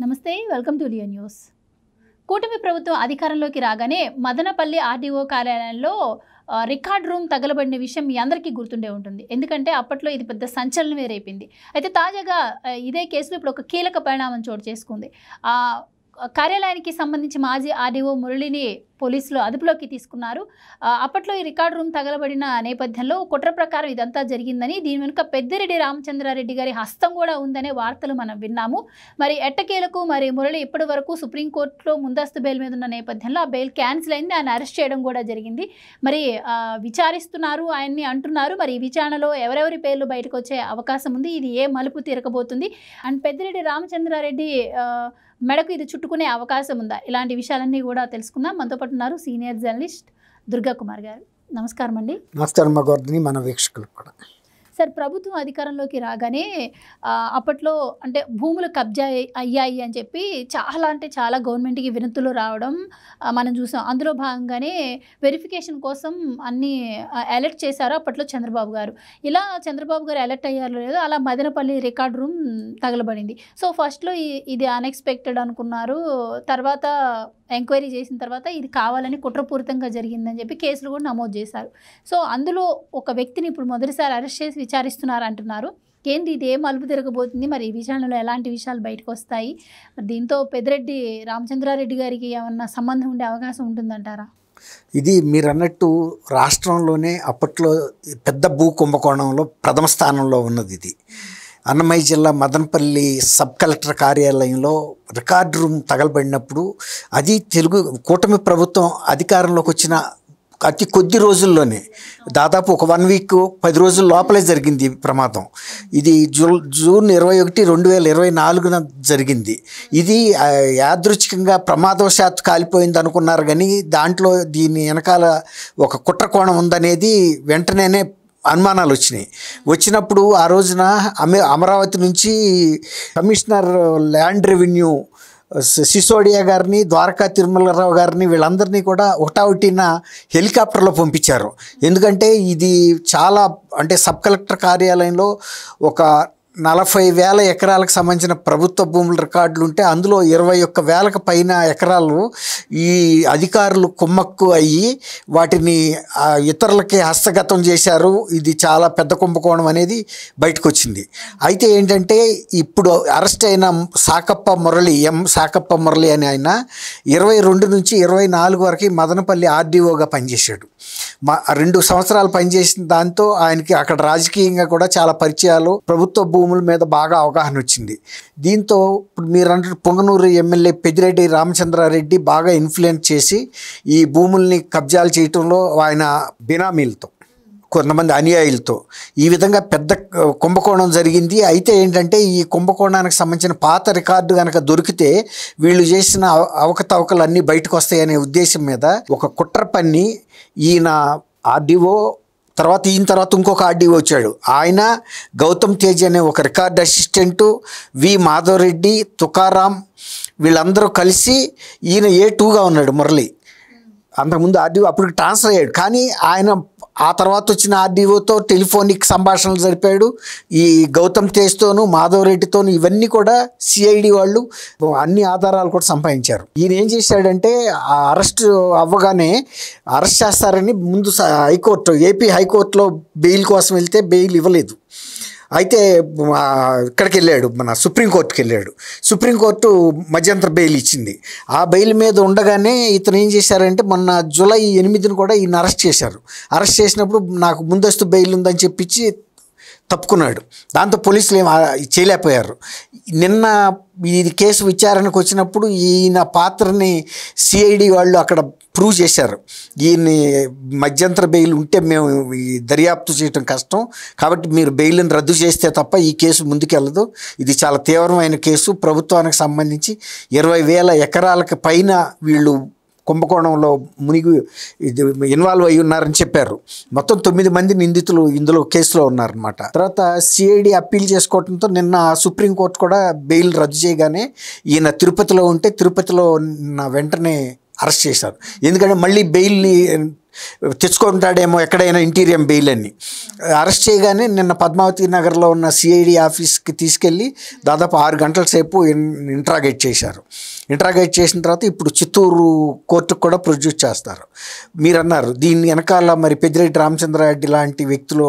నమస్తే, welcome to Leo news. కూటమి ప్రభుత్వం అధికారంలోకి రాగానే మదనపల్లి ఆర్డీఓ కార్యాలయంలో రికార్డ్ రూమ్ తగలబడిన విషయం మీ అందరికీ గుర్తుండే ఉంటుంది. ఎందుకంటే అప్పట్లో ఇది పెద్ద సంచలనమే రేపింది. అయితే తాజాగా ఇదే కేసులో ఇప్పుడు ఒక కీలక పరిణామం చోటు చేసుకుంది. కార్యాలయానికి సంబంధించి మాజీ ఆర్డీఓ మురళిని పోలీసులు అదుపులోకి తీసుకున్నారు. అప్పట్లో ఈ రికార్డ్ రూమ్ తగలబడిన నేపథ్యంలో కుట్ర ప్రకారం ఇదంతా జరిగిందని, దీని వెనుక పెద్దిరెడ్డి రామచంద్రారెడ్డి గారి హస్తం కూడా ఉందనే వార్తలు మనం విన్నాము. మరి ఎట్టకేలకు మరి మురళి ఇప్పటి వరకు సుప్రీంకోర్టులో ముందస్తు బెయిల్ మీద ఉన్న నేపథ్యంలో ఆ బెయిల్ క్యాన్సిల్ అయింది. ఆయన అరెస్ట్ చేయడం కూడా జరిగింది. మరి విచారిస్తున్నారు ఆయన్ని అంటున్నారు. మరి ఈ విచారణలో ఎవరెవరి పేర్లు బయటకు వచ్చే అవకాశం ఉంది, ఇది ఏ మలుపు తిరగబోతుంది, అండ్ పెద్దిరెడ్డి రామచంద్రారెడ్డి మెడకు ఇది చుట్టుకునే అవకాశం ఉందా, ఇలాంటి విషయాలన్నీ కూడా తెలుసుకుందాం. మనతో పాటు ఉన్నారు సీనియర్ జర్నలిస్ట్ దుర్గా కుమార్ గారు. నమస్కారం అండి. నమస్కారం మగవర్ధిని, మన వీక్షకులకు కూడా. సార్, ప్రభుత్వం అధికారంలోకి రాగానే అప్పట్లో అంటే భూములు కబ్జా అయ్యాయి అని చెప్పి చాలా గవర్నమెంట్కి వినతులు రావడం మనం చూసాం. అందులో భాగంగానే వెరిఫికేషన్ కోసం అన్నీ అలర్ట్ చేశారు అప్పట్లో చంద్రబాబు గారు. ఇలా చంద్రబాబు గారు అలర్ట్ అయ్యారో లేదో అలా మదనపల్లి రికార్డ్ రూమ్ తగలబడింది. సో ఫస్ట్లో ఇది అన్ఎక్స్పెక్టెడ్ అనుకున్నారు. తర్వాత ఎంక్వైరీ చేసిన తర్వాత ఇది కావాలని కుట్రపూరితంగా జరిగిందని చెప్పి కేసులు కూడా నమోదు చేశారు. సో అందులో ఒక వ్యక్తిని ఇప్పుడు మొదటిసారి అరెస్ట్ చేసి విచారిస్తున్నారు అంటున్నారు. ఏంది ఇది, ఏ మలుపు తిరగబోతుంది, మరి ఈ విచారణలో ఎలాంటి విషయాలు బయటకు వస్తాయి, మరి దీంతో పెద్దిరెడ్డి రామచంద్రారెడ్డి గారికి ఏమన్నా సంబంధం ఉండే అవకాశం ఉంటుందంటారా? ఇది మీరు అన్నట్టు రాష్ట్రంలోనే అప్పట్లో పెద్ద భూ కుంభకోణంలో ప్రథమ స్థానంలో ఉన్నది. ఇది అన్నమయ్య జిల్లా మదనపల్లి సబ్ కలెక్టర్ కార్యాలయంలో రికార్డ్ రూమ్ తగలబడినప్పుడు అది కూటమి ప్రభుత్వం అధికారంలోకి వచ్చిన అతి కొద్ది రోజుల్లోనే, దాదాపు ఒక 1 వీక్ 10 రోజుల లోపలే జరిగింది ఈ ప్రమాదం. ఇది జూన్ 21, 2024 జరిగింది. ఇది యాదృచ్ఛికంగా ప్రమాదవశాత్తు కాలిపోయింది అనుకున్నారు, కానీ దాంట్లో దీని వెనకాల ఒక కుట్ర కోణం ఉందనేది వెంటనే అనుమానాలు వచ్చినప్పుడు ఆ రోజున అమరావతి నుంచి కమిషనర్ ల్యాండ్ రెవెన్యూ సిసోడియా గారిని, ద్వారకా తిరుమలరావు గారిని, వీళ్ళందరినీ కూడా ఒకటిన హెలికాప్టర్లో పంపించారు. ఎందుకంటే ఇది చాలా అంటే సబ్ కలెక్టర్ కార్యాలయంలో ఒక 40,000 ఎకరాలకు సంబంధించిన ప్రభుత్వ భూముల రికార్డులు ఉంటే అందులో 21,000 పైన ఎకరాలు ఈ అధికారులు కుమ్మక్కు అయ్యి వాటిని ఇతరులకి హస్తగతం చేశారు. ఇది చాలా పెద్ద కుంభకోణం అనేది బయటకు వచ్చింది. అయితే ఏంటంటే ఇప్పుడు అరెస్ట్ అయిన సాకప్ప మురళి అని ఆయన 22 నుంచి 24 వరకు మదనపల్లి ఆర్డీఓగా పనిచేశాడు. 2 సంవత్సరాలు పనిచేసిన దాంతో ఆయనకి అక్కడ రాజకీయంగా కూడా చాలా పరిచయాలు, ప్రభుత్వ భూముల మీద బాగా అవగాహన వచ్చింది. దీంతో ఇప్పుడు మీరు అంటే పొంగనూరు ఎమ్మెల్యే పెద్దిరెడ్డి రామచంద్రారెడ్డి బాగా ఇన్ఫ్లుయెన్స్ చేసి ఈ భూముల్ని కబ్జాలు చేయటంలో ఆయన బినామీలతో, కొంతమంది అనుయాయులతో ఈ విధంగా పెద్ద కుంభకోణం జరిగింది. అయితే ఏంటంటే ఈ కుంభకోణానికి సంబంధించిన పాత రికార్డు కనుక దొరికితే వీళ్ళు చేసిన అవకతవకలు అన్నీ బయటకు వస్తాయనే ఉద్దేశం మీద ఒక కుట్ర పన్ని ఈయన ఆర్డీఓ ఈయన తర్వాత ఇంకొక ఆర్డీఓ వచ్చాడు. ఆయన గౌతమ్ తేజ్ అనే ఒక రికార్డ్ అసిస్టెంటు, వి మాధవరెడ్డి, తుకారాం, వీళ్ళందరూ కలిసి ఈయన A2గా ఉన్నాడు మురళి. అంతకుముందు ఆర్డీఓ అప్పుడు ట్రాన్స్ఫర్ అయ్యాడు, కానీ ఆయన ఆ తర్వాత వచ్చిన ఆర్డీఓతో టెలిఫోనిక్ సంభాషణలు జరిపాడు. ఈ గౌతమ్ తేజ్తోనూ మాధవరెడ్డితోనూ ఇవన్నీ కూడా సిఐడి వాళ్ళు అన్ని ఆధారాలు కూడా సంపాదించారు. ఈయన ఏం చేశాడంటే అరెస్ట్ అవ్వగానే అరెస్ట్ చేస్తారని ముందు ఏపీ హైకోర్టులో బెయిల్ కోసం వెళ్తే బెయిల్ ఇవ్వలేదు. అయితే ఇక్కడికి వెళ్ళాడు, మన సుప్రీంకోర్టుకి వెళ్ళాడు. సుప్రీంకోర్టు మధ్యంతర బెయిల్ ఇచ్చింది. ఆ బెయిల్ మీద ఉండగానే ఇతను ఏం చేశారంటే మొన్న జూలై 8న కూడా ఈయన అరెస్ట్ చేశారు. అరెస్ట్ చేసినప్పుడు నాకు ముందస్తు బెయిల్ ఉందని చెప్పించి తప్పుకున్నాడు. దాంతో పోలీసులు ఏం చేయలేకపోయారు. నిన్న ఇది కేసు విచారణకు వచ్చినప్పుడు ఈయన పాత్రని సిఐడి వాళ్ళు అక్కడ ప్రూవ్ చేశారు. ఈయన్ని మధ్యంతర బెయిల్ ఉంటే మేము ఈ దర్యాప్తు చేయటం కష్టం, కాబట్టి మీరు బెయిల్ని రద్దు చేస్తే తప్ప ఈ కేసు ముందుకెళ్ళదు, ఇది చాలా తీవ్రమైన కేసు, ప్రభుత్వానికి సంబంధించి 20,000 ఎకరాలకు పైన వీళ్ళు కుంభకోణంలో మునిగి ఇన్వాల్వ్ అయ్యి ఉన్నారని చెప్పారు. మొత్తం 9 మంది నిందితులు ఇందులో కేసులో ఉన్నారనమాట. తర్వాత సిఐడి అప్పీల్ చేసుకోవడంతో నిన్న సుప్రీంకోర్టు కూడా బెయిల్ రద్దు చేయగానే ఈయన తిరుపతిలో ఉంటే తిరుపతిలో వెంటనే అరెస్ట్ చేశారు. ఎందుకంటే మళ్ళీ బెయిల్ని తెచ్చుకుంటాడేమో ఎక్కడైనా ఇంటీరియం బెయిల్ అని. అరెస్ట్ చేయగానే నిన్న పద్మావతి నగర్లో ఉన్న సిఐడి ఆఫీస్కి తీసుకెళ్ళి దాదాపు 6 గంటల సేపు ఇంట్రాగేట్ చేశారు. ఇంట్రాగేట్ చేసిన తర్వాత ఇప్పుడు చిత్తూరు కోర్టుకు కూడా ప్రొడ్యూస్ చేస్తారు. మీరు అన్నారు దీని వెనకాల మరి పెద్దిరెడ్డి రామచంద్రారెడ్డి లాంటి వ్యక్తులు,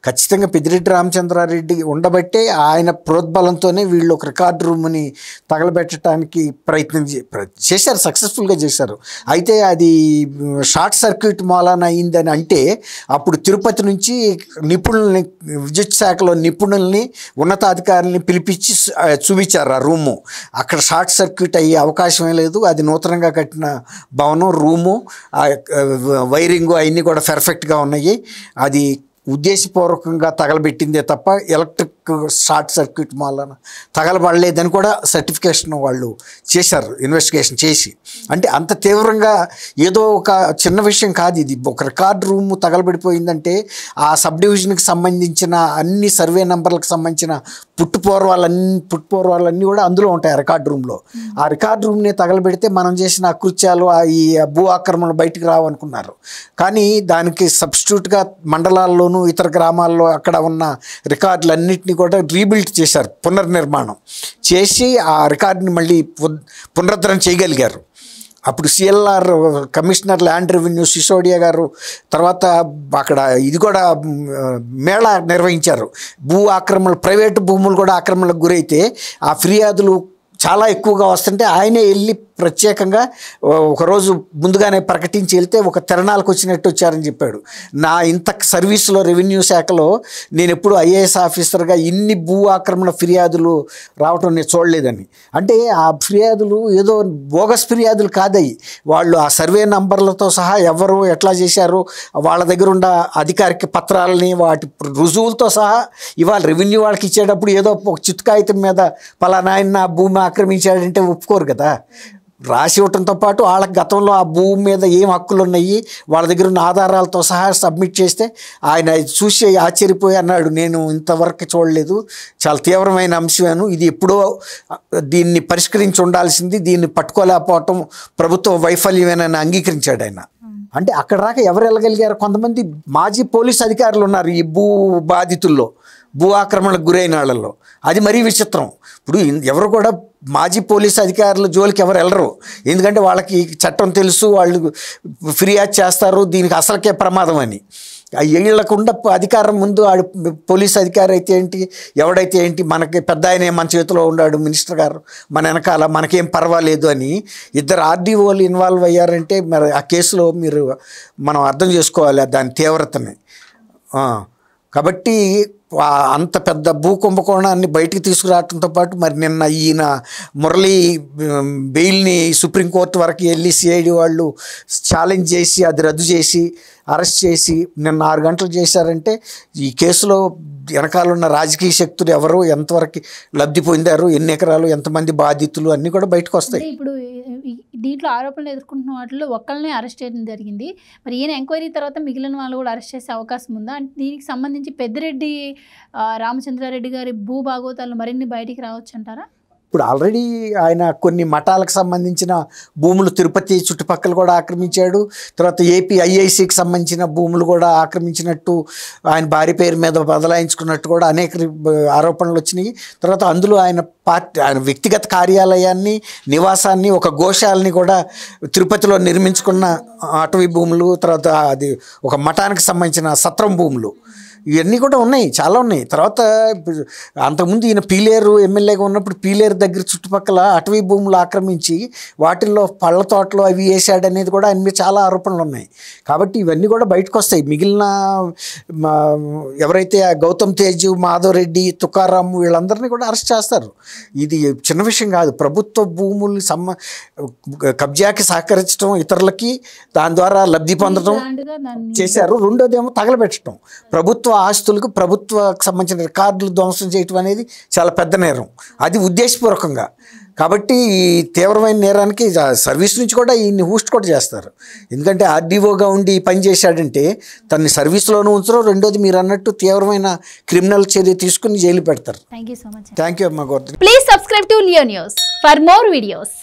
ఖచ్చితంగా పెద్దిరెడ్డి రామచంద్రారెడ్డి ఉండబట్టే ఆయన ప్రోద్బలంతోనే వీళ్ళు ఒక రికార్డు రూమ్ని తగలబెట్టడానికి ప్రయత్నం చేశారు, సక్సెస్ఫుల్గా చేశారు. అయితే అది షార్ట్ సర్క్యూట్ మూలాన అయిందని అంటే అప్పుడు తిరుపతి నుంచి నిపుణుల్ని, విద్యుత్ శాఖలో నిపుణుల్ని, ఉన్నతాధికారుల్ని పిలిపించి చూపించారు ఆ రూము. అక్కడ షార్ట్ సర్క్యూట్ అయ్యే అవకాశమే లేదు. అది నూతనంగా కట్టిన భవనం, రూము, వైరింగు అవన్నీ కూడా పర్ఫెక్ట్గా ఉన్నాయి. అది ఉద్దేశపూర్వకంగా తగలబెట్టిందే తప్ప ఎలక్ట్రిక్ షార్ట్ సర్క్యూట్ మూలన తగలబడలేదని కూడా సర్టిఫికేషన్ వాళ్ళు చేశారు, ఇన్వెస్టిగేషన్ చేసి. అంటే అంత తీవ్రంగా ఏదో ఒక చిన్న విషయం కాదు ఇది. ఒక రికార్డ్ రూమ్ తగలబడిపోయిందంటే ఆ సబ్ డివిజన్కి సంబంధించిన అన్ని సర్వే నెంబర్లకు సంబంధించిన పుట్టుపూర్వాలన్నీ కూడా అందులో ఉంటాయి ఆ రికార్డ్ రూమ్లో. ఆ రికార్డ్ రూమ్ని తగలబెడితే మనం చేసిన అకృత్యాలు, ఈ భూ ఆక్రమణలు బయటికి రావనుకున్నారు. కానీ దానికి సబ్స్టిట్యూట్గా మండలాల్లోనూ ఇతర గ్రామాల్లో అక్కడ ఉన్న రికార్డులన్నింటినీ కూడా రీబిల్డ్ చేశారు, పునర్నిర్మాణం చేసి ఆ రికార్డుని మళ్ళీ పునరుద్ధరణ చేయగలిగారు. అప్పుడు CLR commissioner land revenue Sisodia గారు తర్వాత అక్కడ ఇది కూడా మేళా నిర్వహించారు. భూ ఆక్రమణలు, ప్రైవేటు భూములు కూడా ఆక్రమణలకు గురైతే ఆ ఫిర్యాదులు చాలా ఎక్కువగా వస్తుంటే ఆయనే వెళ్ళి ప్రత్యేకంగా ఒకరోజు ముందుగానే ప్రకటించి వెళ్తే ఒక తిరణాలకు వచ్చినట్టు వచ్చారని చెప్పాడు. నా ఇంత సర్వీసులో రెవెన్యూ శాఖలో నేను ఎప్పుడు ఐఏఎస్ ఆఫీసర్గా ఇన్ని భూ ఆక్రమణ ఫిర్యాదులు రావటం నేను చూడలేదని. అంటే ఆ ఫిర్యాదులు ఏదో బోగస్ ఫిర్యాదులు కాదయి. వాళ్ళు ఆ సర్వే నంబర్లతో సహా ఎవరు ఎట్లా చేశారు, వాళ్ళ దగ్గర ఉన్న అధికారిక పత్రాలని వాటి రుజువులతో సహా ఇవాళ రెవెన్యూ వాళ్ళకి ఇచ్చేటప్పుడు ఏదో ఒక చిత్తు కాగితం మీద పలానా ఆయన నా భూమి ఆక్రమించాడంటే ఒప్పుకోరు కదా. రాసి ఇవ్వటంతో పాటు వాళ్ళకి గతంలో ఆ భూమి మీద ఏం హక్కులు ఉన్నాయి వాళ్ళ దగ్గర ఉన్న ఆధారాలతో సహా సబ్మిట్ చేస్తే ఆయన చూసి ఆశ్చర్యపోయి అన్నాడు, నేను ఇంతవరకు చూడలేదు, చాలా తీవ్రమైన అంశమేను, ఇది ఎప్పుడో దీన్ని పరిష్కరించి ఉండాల్సింది, దీన్ని పట్టుకోలేకపోవటం ప్రభుత్వ వైఫల్యమేనని అంగీకరించాడు ఆయన. అంటే అక్కడ దాకా ఎవరు వెళ్ళగలిగారు? కొంతమంది మాజీ పోలీస్ అధికారులు ఉన్నారు ఈ భూ బాధితుల్లో, భూ ఆక్రమణకు గురైన వాళ్ళల్లో. అది మరీ విచిత్రం. ఇప్పుడు ఎవరు కూడా మాజీ పోలీస్ అధికారుల జోలికి ఎవరు వెళ్ళరు, ఎందుకంటే వాళ్ళకి చట్టం తెలుసు, వాళ్ళు ఫిర్యాదు చేస్తారు, దీనికి అసలుకే ప్రమాదం అని. వీళ్ళకుండా అధికారం ముందు ఆడు పోలీస్ అధికారి అయితే ఏంటి, ఎవడైతే ఏంటి, మనకి పెద్ద ఆయనే మన చేతిలో ఉన్నాడు, మినిస్టర్ గారు మన వెనకాల, మనకేం పర్వాలేదు అని ఇద్దరు ఆర్డీఓలు ఇన్వాల్వ్ అయ్యారంటే మరి ఆ కేసులో మనం అర్థం చేసుకోవాలి దాని తీవ్రతని. కాబట్టి అంత పెద్ద భూ కుంభకోణాన్ని బయటికి తీసుకురావడంతో పాటు మరి నిన్న ఈయన మురళీ బెయిల్ని సుప్రీంకోర్టు వరకు వెళ్ళి సిఐడి వాళ్ళు ఛాలెంజ్ చేసి అది రద్దు చేసి అరెస్ట్ చేసి నిన్న 6 గంటలు చేశారంటే ఈ కేసులో వెనకాల ఉన్న రాజకీయ శక్తులు ఎవరు, ఎంతవరకు లబ్ధి పొందారు, ఎన్ని ఎకరాలు, ఎంతమంది బాధితులు అన్నీ కూడా బయటకు వస్తాయి. ఇప్పుడు దీంట్లో ఆరోపణలు ఎదుర్కొంటున్న వాటిలో ఒక్కళ్ళనే అరెస్ట్ చేయడం జరిగింది. మరి ఈయన ఎంక్వైరీ తర్వాత మిగిలిన వాళ్ళు కూడా అరెస్ట్ చేసే అవకాశం ఉందా? అంటే దీనికి సంబంధించి పెద్దిరెడ్డి రామచంద్రారెడ్డి గారి భూ భాగోతాలు మరిన్ని బయటికి రావచ్చు అంటారా? ఇప్పుడు ఆల్రెడీ ఆయన కొన్ని మఠాలకు సంబంధించిన భూములు తిరుపతి చుట్టుపక్కల కూడా ఆక్రమించాడు. తర్వాత ఏపీ ఐఐసికి సంబంధించిన భూములు కూడా ఆక్రమించినట్టు ఆయన భార్య పేరు మీద బదలాయించుకున్నట్టు కూడా అనేక ఆరోపణలు వచ్చినాయి. తర్వాత అందులో ఆయన వ్యక్తిగత కార్యాలయాన్ని, నివాసాన్ని, ఒక గోశాలని కూడా తిరుపతిలో నిర్మించుకున్న అటవీ భూములు, తర్వాత అది ఒక మఠానికి సంబంధించిన సత్రం భూములు, ఇవన్నీ కూడా ఉన్నాయి, చాలా ఉన్నాయి. తర్వాత అంతకుముందు ఈయన పీలేరు ఎమ్మెల్యేగా ఉన్నప్పుడు పీలేరు దగ్గర చుట్టుపక్కల అటవీ భూములు ఆక్రమించి వాటిల్లో పళ్ళ తోటలు అవి వేసాడు అనేది కూడా ఆయన మీద చాలా ఆరోపణలు ఉన్నాయి. కాబట్టి ఇవన్నీ కూడా బయటకు వస్తాయి. మిగిలిన ఎవరైతే గౌతమ్ తేజ్, మాధవ్ రెడ్డి, తుకారాం వీళ్ళందరినీ కూడా అరెస్ట్ చేస్తారు. ఇది చిన్న విషయం కాదు. ప్రభుత్వ భూములు కబ్జాకి సహకరించడం, ఇతరులకి దాని ద్వారా లబ్ధి పొందడం చేశారు. రెండోదేమో తగలబెట్టడం, ప్రభుత్వ ఆస్తులకు, ప్రభుత్వకు సంబంధించిన రికార్డులు ధ్వంసం చేయటం అనేది చాలా పెద్ద నేరం, అది ఉద్దేశపూర్వకంగా. కాబట్టి ఈ తీవ్రమైన నేరానికి సర్వీస్ నుంచి కూడా ఈయన్ని హూస్ట్ కూడా చేస్తారు. ఎందుకంటే ఆర్డీఓగా ఉండి పని చేశాడంటే తన్ని సర్వీస్లోనూ ఉంచరు, రెండోది మీరు అన్నట్టు తీవ్రమైన క్రిమినల్ చర్య తీసుకుని జైలు పెడతారు. Thank you so much. Thank you అమ్మా Govardhan. Please subscribe to Leo News for more videos.